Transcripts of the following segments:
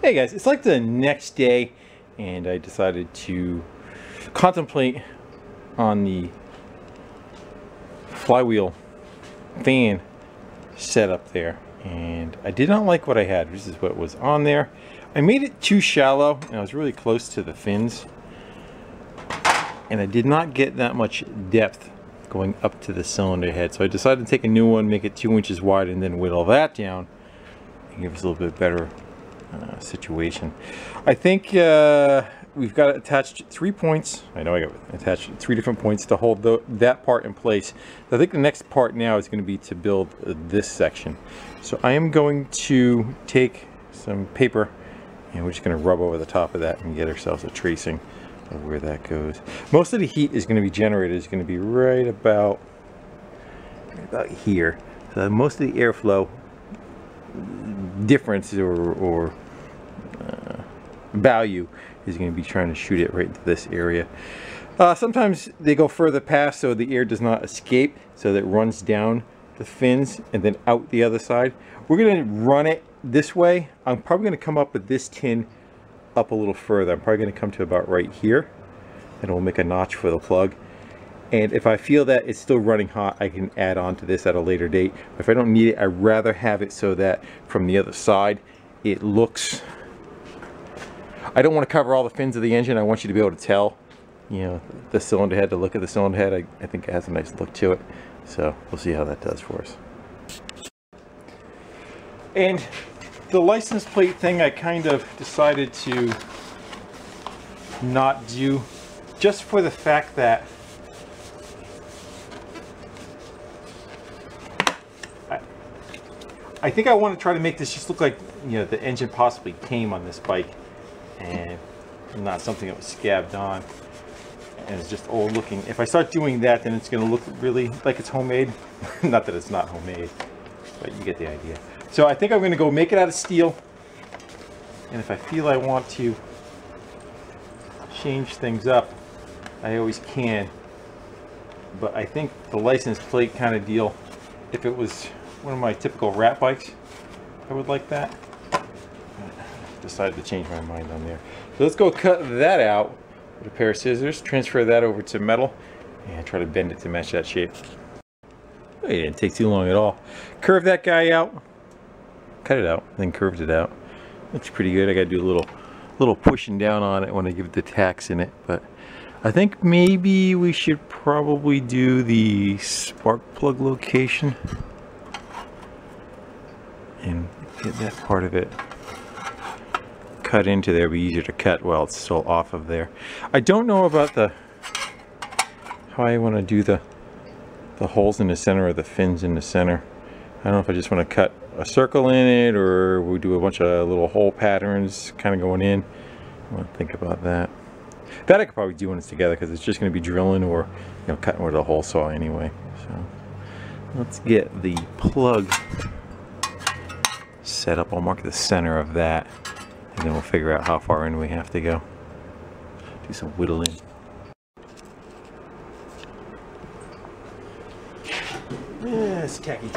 Hey guys, it's like the next day and I decided to contemplate on the flywheel fan setup there, and I did not like what I had. This is what was on there. I made it too shallow and I was really close to the fins, and I did not get that much depth going up to the cylinder head, so I decided to take a new one, make it 2 inches wide, and then whittle that down and give us a little bit better situation. I think we've got attached 3 points. I know I got attached 3 different points to hold that part in place. I think the next part now is going to be to build this section. So I am going to take some paper and we're just going to rub over the top of that and get ourselves a tracing of where that goes. Most of the heat is going to be generated, is going to be right about here. So most of the airflow difference or value is going to be trying to shoot it right into this area. Sometimes they go further past so the air does not escape, so that it runs down the fins and then out the other side. We're going to run it this way. I'm probably going to come up with this tin up a little further. I'm probably going to come to about right here, and we'll make a notch for the plug. And if I feel that it's still running hot, I can add on to this at a later date. If I don't need it, I'd rather have it so that from the other side it looks, I don't want to cover all the fins of the engine. I want you to be able to tell, you know, the cylinder head, to look at the cylinder head. I think it has a nice look to it. So we'll see how that does for us. And the license plate thing, I kind of decided to not do, just for the fact that I think I want to try to make this just look like, you know, the engine possibly came on this bike and not something that was scabbed on and it's just old looking. If I start doing that, then it's going to look really like it's homemade. Not that it's not homemade, but you get the idea. So I think I'm going to go make it out of steel, and if I feel I want to change things up, I always can. But I think the license plate kind of deal, if it was one of my typical rat bikes, I would like that. Decided to change my mind on there. So let's go cut that out with a pair of scissors, transfer that over to metal, and try to bend it to match that shape. It didn't take too long at all. Curve that guy out, cut it out, then curved it out. Looks pretty good. I gotta do a little pushing down on it when I give it the tacks in it, but I think maybe we should probably do the spark plug location and get that part of it cut into there. It'll be easier to cut while it's still off of there. I don't know about how I want to do the holes in the center or the fins in the center. I don't know if I just want to cut a circle in it or we do a bunch of little hole patterns kind of going in. I want to think about that. That I could probably do when it's together, because it's just going to be drilling or, you know, cutting with a hole saw anyway. So let's get the plug set up. I'll mark the center of that, and then we'll figure out how far in we have to go. Do some whittling. Yes, tacky.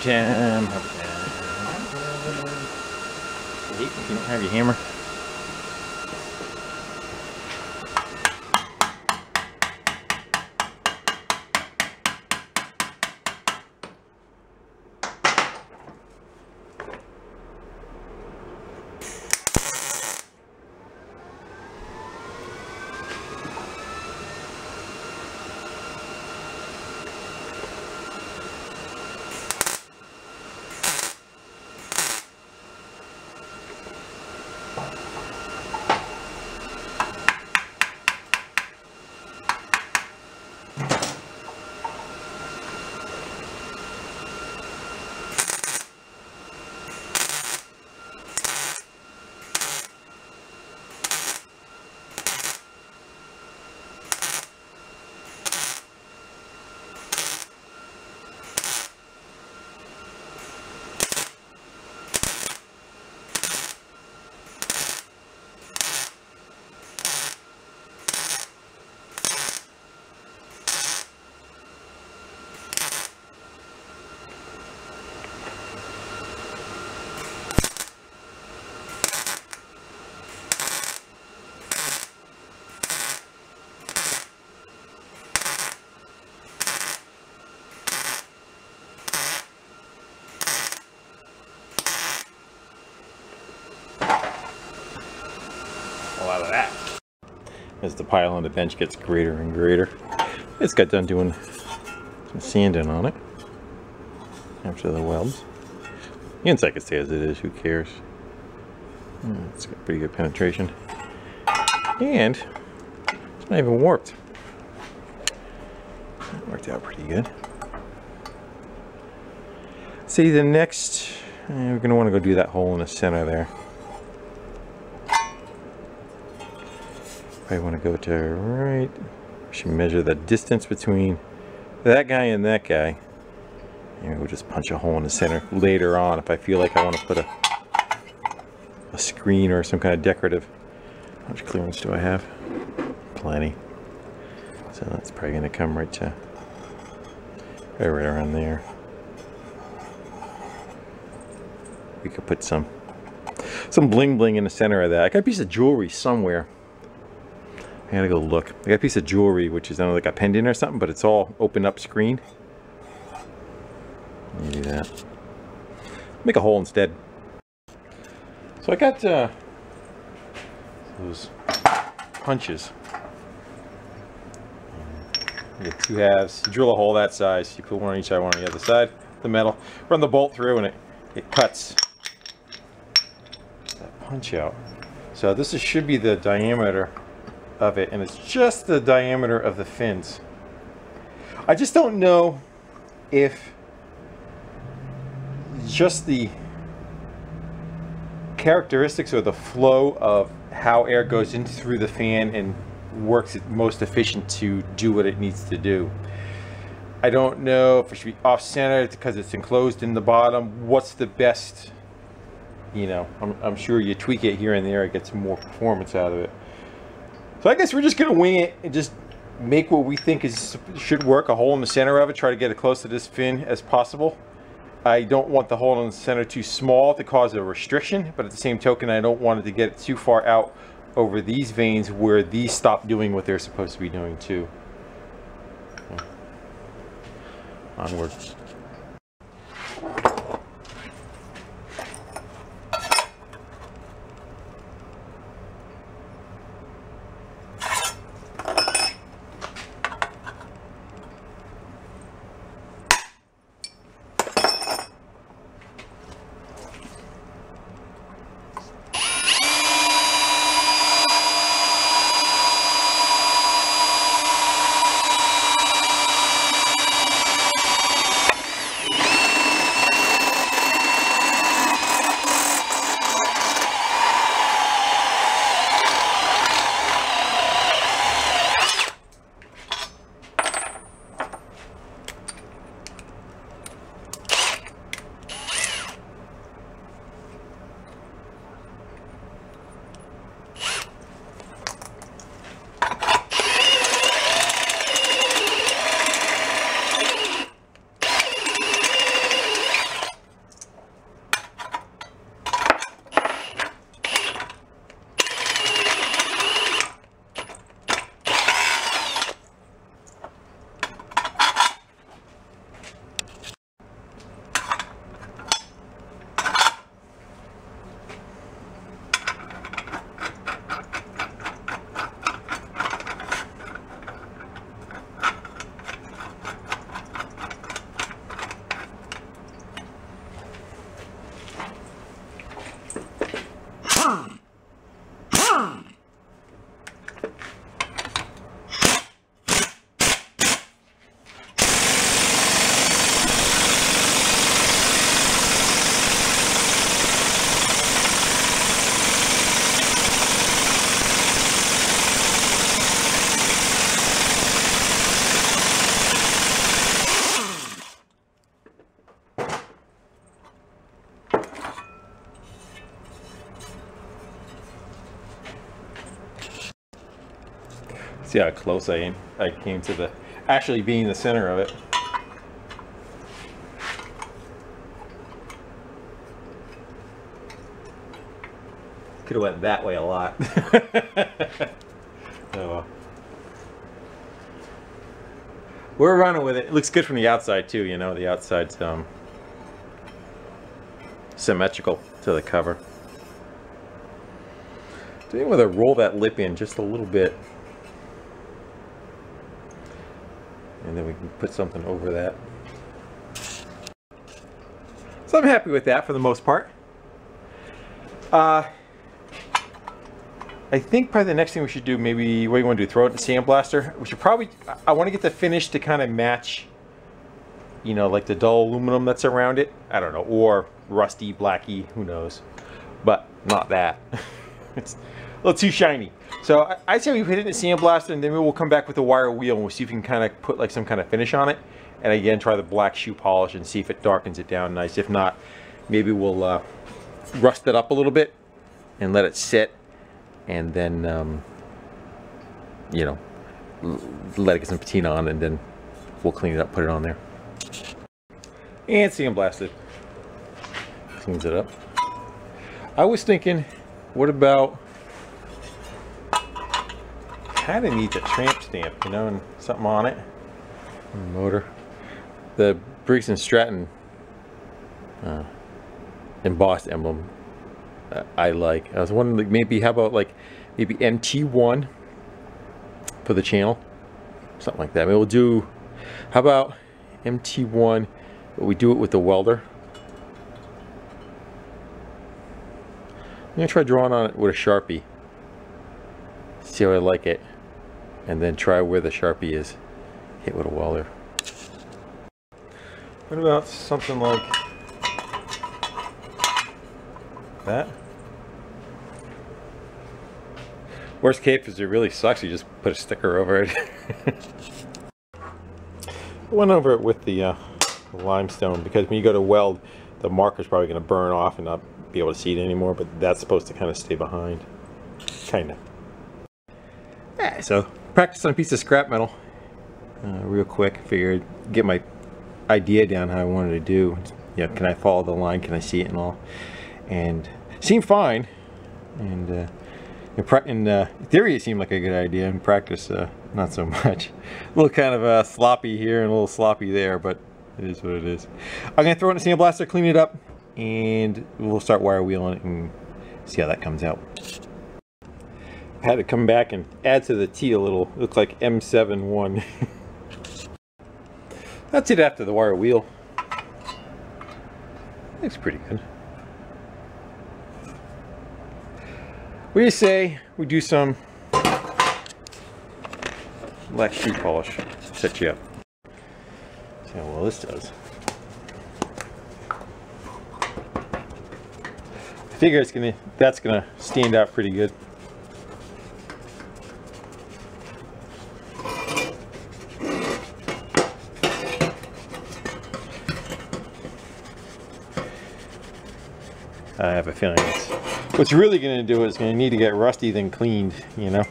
time. Hey, if you don't have your hammer. A lot of that. As the pile on the bench gets greater and greater, it's got done doing some sanding on it after the welds. The inside can stay as it is, who cares? It's got pretty good penetration. And it's not even warped. That worked out pretty good. See, the next, we're going to want to go do that hole in the center there. I want to go to right. We should measure the distance between that guy and that guy. And we'll just punch a hole in the center later on if I feel like I want to put a screen or some kind of decorative. How much clearance do I have? Plenty. So that's probably going to come right to right around there. We could put some bling bling in the center of that. I got a piece of jewelry somewhere. I gotta go look. I got a piece of jewelry which is, I don't know, like a pendant or something, but it's all open up screen. Let me do that. Make a hole instead. So I got those punches. You get two halves. You drill a hole that size. You put one on each side, one on the other side. The metal. Run the bolt through, and it cuts that punch out. So this should be the diameter of it, and it's just the diameter of the fins. I just don't know if just the characteristics or the flow of how air goes in through the fan and works it most efficient to do what it needs to do. I don't know if it should be off-center because it's enclosed in the bottom. What's the best, you know, I'm sure you tweak it here and there, it gets more performance out of it. So I guess we're just gonna wing it and just make what we think should work, a hole in the center of it, try to get as close to this fin as possible. I don't want the hole in the center too small to cause a restriction, but at the same token, I don't want it to get too far out over these veins where these stop doing what they're supposed to be doing too. Okay. Onward. See how close I came to the actually being the center of it. Could have went that way a lot. Oh well. We're running with it. It looks good from the outside too, you know, the outside's symmetrical to the cover. So you want to roll that lip in just a little bit. And then we can put something over that. So I'm happy with that for the most part. I think probably the next thing we should do, maybe, what do you want to do? Throw it in the sandblaster? We should probably, I want to get the finish to kind of match, you know, like the dull aluminum that's around it. I don't know, or rusty, blacky, who knows. But not that. It's a little too shiny. So I say we put it in the sandblaster, and then we'll come back with the wire wheel and we'll see if we can kind of put like some kind of finish on it. And again, try the black shoe polish and see if it darkens it down nice. If not, maybe we'll rust it up a little bit and let it sit, and then you know, let it get some patina on, and then we'll clean it up, put it on there, and sandblast it. Cleans it up. I was thinking, what about, kind of needs a tramp stamp, you know, and something on it. Motor. The Briggs & Stratton embossed emblem I like. I was wondering, like, maybe, how about like maybe MT1 for the channel, something like that. Maybe we'll do, how about MT1, but we do it with the welder. I'm gonna try drawing on it with a Sharpie, see how I like it, and then try where the Sharpie is, hit with a welder. What about something like that? Worst case, if it really sucks, you just put a sticker over it. I went over it with the limestone, because when you go to weld, the marker's probably going to burn off and not be able to see it anymore, but that's supposed to kind of stay behind. Kind of. Yeah, so practice on a piece of scrap metal real quick. Figured get my idea down how I wanted to do. You know, can I follow the line? Can I see it and all? And it seemed fine. And in theory, it seemed like a good idea. In practice, not so much. A little kind of sloppy here and a little sloppy there, but it is what it is. I'm gonna throw it in a sandblaster, clean it up, and we'll start wire wheeling it and see how that comes out. I had to come back and add to the T a little. It looked like M71. That's it after the wire wheel. Looks pretty good. What do you say we do some black shoe polish? Set you up. See how well this does. I figure that's gonna stand out pretty good. I have a feeling what's really going to do is going to need to get rusty then cleaned, you know.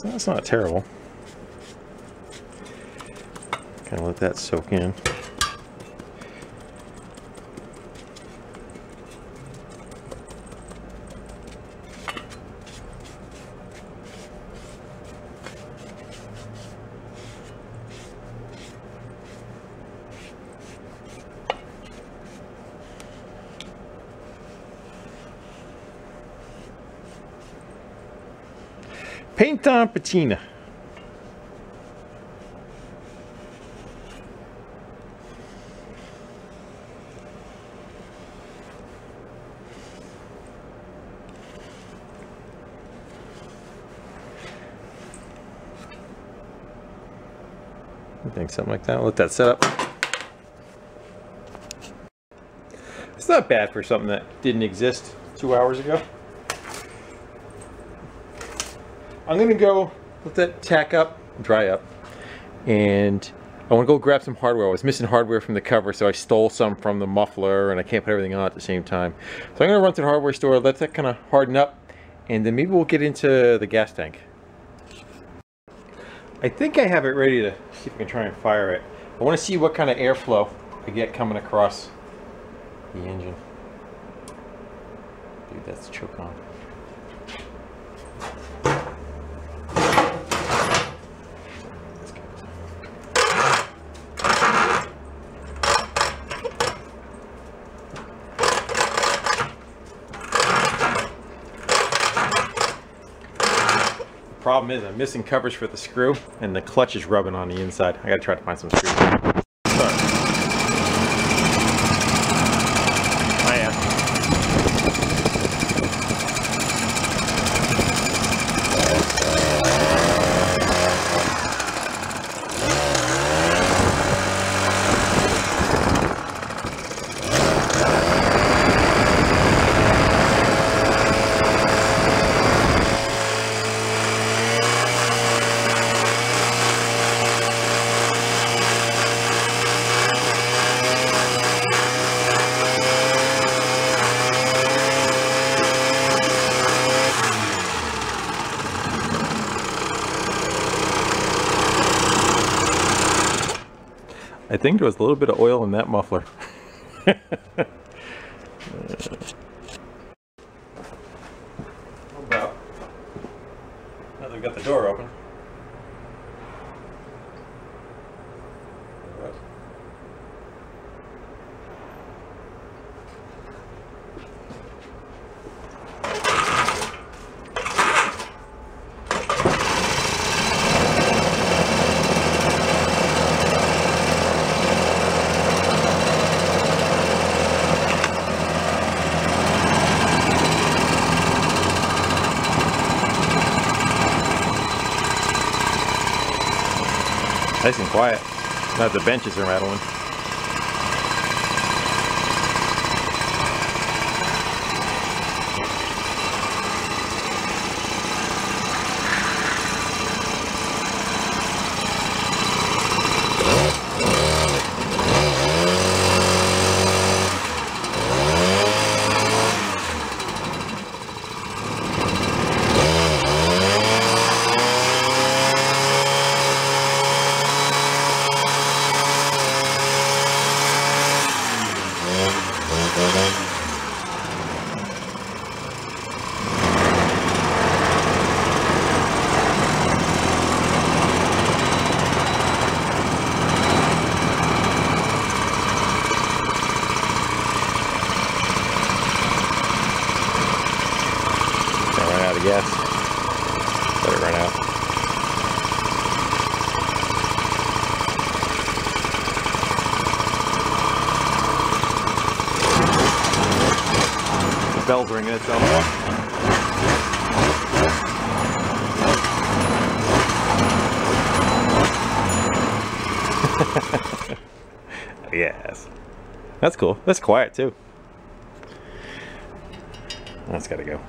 That's not terrible. Kind of let that soak in. Paint on patina. think something like that. I'll let that set up. It's not bad for something that didn't exist 2 hours ago. I'm gonna go let that tack up, dry up, and I want to go grab some hardware. I was missing hardware from the cover, so I stole some from the muffler, and I can't put everything on at the same time. So I'm gonna run to the hardware store, let that kind of harden up, and then maybe we'll get into the gas tank. I think I have it ready to see if I can try and fire it. I want to see what kind of airflow I get coming across the engine. Dude, that's choke on. Problem is I'm missing covers for the screw and the clutch is rubbing on the inside. I gotta try to find some screws. Sorry. I think there was a little bit of oil in that muffler. About. Now that we've got the door open. Nice and quiet. Not the benches are rattling. Yes. Let it run out. The bell's ringing its own. Yes. That's cool. That's quiet too. That's gotta go.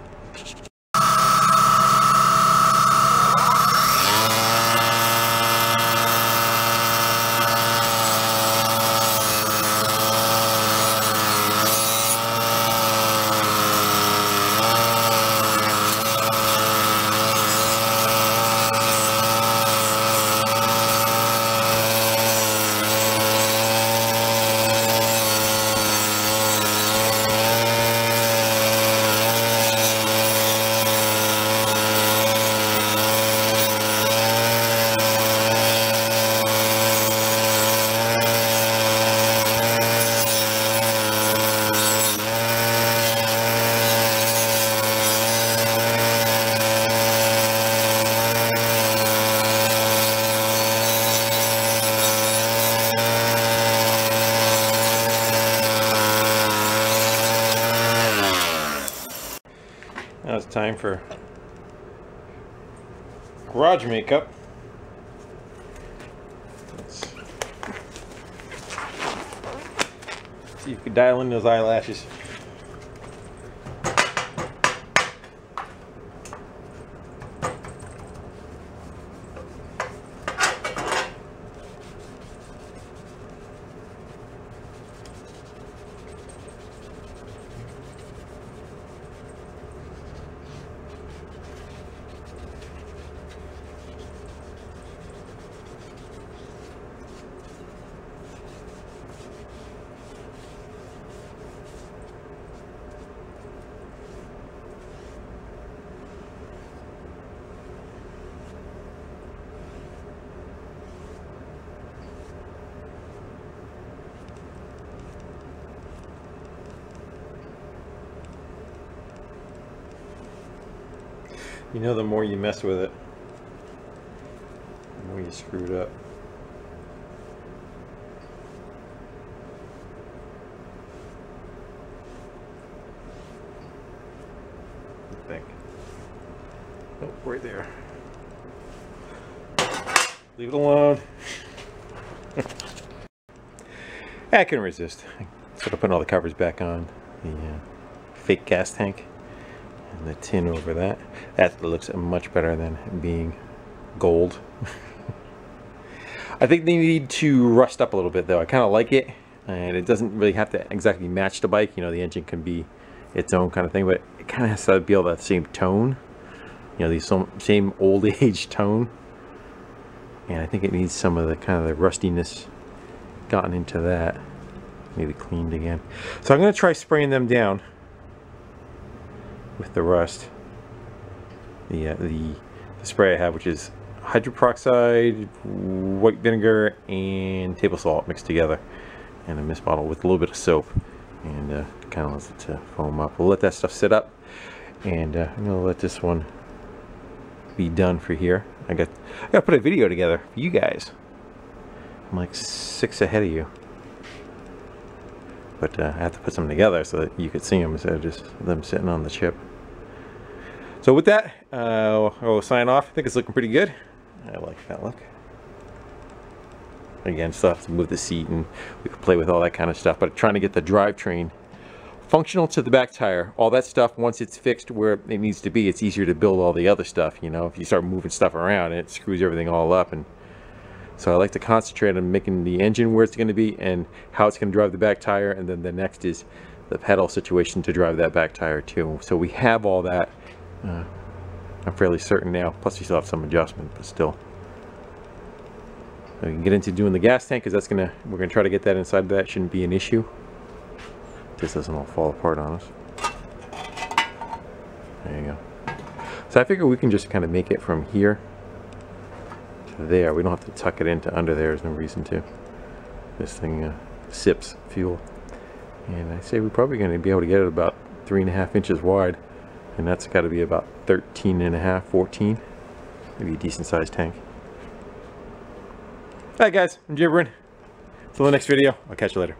Now it's time for garage makeup. Let's See if you can dial in those eyelashes. You know, the more you mess with it, the more you screw it up. I think. Oh, right there. Leave it alone. I couldn't resist. So I'm putting all the covers back on the fake gas tank. And the tin over that. That looks much better than being gold. I think they need to rust up a little bit though. I kind of like it, and it doesn't really have to exactly match the bike. You know, the engine can be its own kind of thing, but it kind of has to be all that same tone. You know, the same old age tone. And I think it needs some of the kind of the rustiness gotten into that. Maybe cleaned again. So I'm going to try spraying them down with the rust. The spray I have, which is hydroperoxide, white vinegar, and table salt mixed together in a mist bottle with a little bit of soap, and kind of lets it to foam up. We'll let that stuff sit up, and I'm gonna let this one be done for here. I gotta put a video together for you guys. I'm like 6 ahead of you, but I have to put something together so that you could see them instead of just them sitting on the chip. So with that, I'll sign off. I think it's looking pretty good. I like that look. Again, still have to move the seat, and we can play with all that kind of stuff, but trying to get the drivetrain functional to the back tire. All that stuff, once it's fixed where it needs to be, it's easier to build all the other stuff. You know, if you start moving stuff around, it screws everything all up. And so I like to concentrate on making the engine where it's going to be and how it's going to drive the back tire, and then the next is the pedal situation to drive that back tire too. So we have all that. I'm fairly certain now, plus we still have some adjustment, but still. So we can get into doing the gas tank, because we're gonna try to get that inside. That shouldn't be an issue. This doesn't all fall apart on us. There you go. So I figure we can just kind of make it from here to there. We don't have to tuck it into under there. There's no reason to. This thing sips fuel, and I say we're probably going to be able to get it about 3.5 inches wide. And that's got to be about 13.5, 14. Maybe a decent sized tank. Alright guys, I'm gibbering. Till the next video, I'll catch you later.